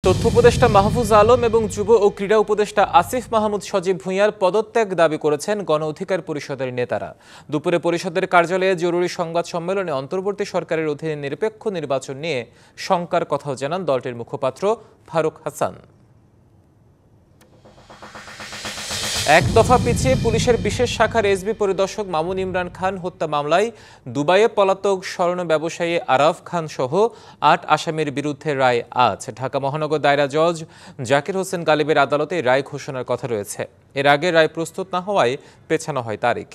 তথ্য উপদেষ্টা মাহফুজ আলম এবং যুব ও ক্রীড়া উপদেষ্টা আসিফ মাহমুদ সজীব ভুঁইয়ার পদত্যাগ দাবি করেছেন গণ অধিকার পরিষদের নেতারা। দুপুরে পরিষদের কার্যালয়ে জরুরি সংবাদ সম্মেলনে অন্তর্বর্তী সরকারের অধীনে নিরপেক্ষ নির্বাচন নিয়ে শঙ্কার কথাও জানান দলটির মুখপাত্র ফারুক হাসান। এক দফা পিছিয়ে পুলিশের বিশেষ শাখার এসবি পরিদর্শক মামুন ইমরান খান হত্যা মামলায় দুবাইয়ে পলাতক স্বর্ণ ব্যবসায়ী আরাফ খান সহ ৮ আসামির বিরুদ্ধে রায় আজ। ঢাকা মহানগর দায়রা জজ জাকির হোসেন গালিবের আদালতে রায় ঘোষণার কথা রয়েছে। এর আগে রায় প্রস্তুত না হওয়ায় পেছানো হয় তারিখ।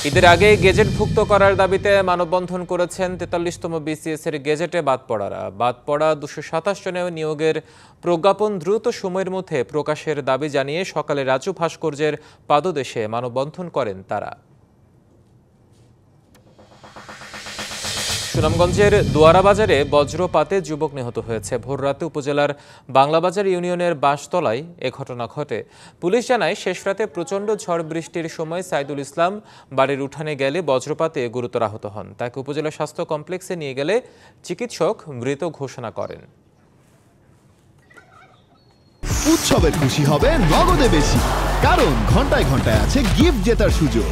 ঈদের আগে গেজেটভুক্ত করার দাবিতে মানববন্ধন করেছেন ৪৩তম বিসিএস এর গেজেটে বাদ পড়ারা। বাদ পড়া ২২৭ জনের নিয়োগের প্রজ্ঞাপন দ্রুত সময়ের মধ্যে প্রকাশের দাবি জানিয়ে সকালে রাজু ভাস্কর্যের পাদদেশে মানববন্ধন করেন তারা। সুনামগঞ্জের দোয়ারা বাজারে বজ্রপাতে যুবক নিহত হয়েছে। ভোররাতে উপজেলার বাংলাবাজার ইউনিয়নের বাঁশতলায় এ ঘটনা ঘটে। পুলিশ জানায় শেষ রাতে প্রচণ্ড ঝড় বৃষ্টির সময় সাইদুল ইসলাম বাড়ির উঠানে গেলে বজ্রপাতে গুরুতর আহত হন। তাকে উপজেলা স্বাস্থ্য কমপ্লেক্সে নিয়ে গেলে চিকিৎসক মৃত ঘোষণা করেন। উৎসবে খুশি হবে নগদে বেশি, কারণ ঘন্টায় ঘন্টায় আছে গিফট জেতার সুযোগ।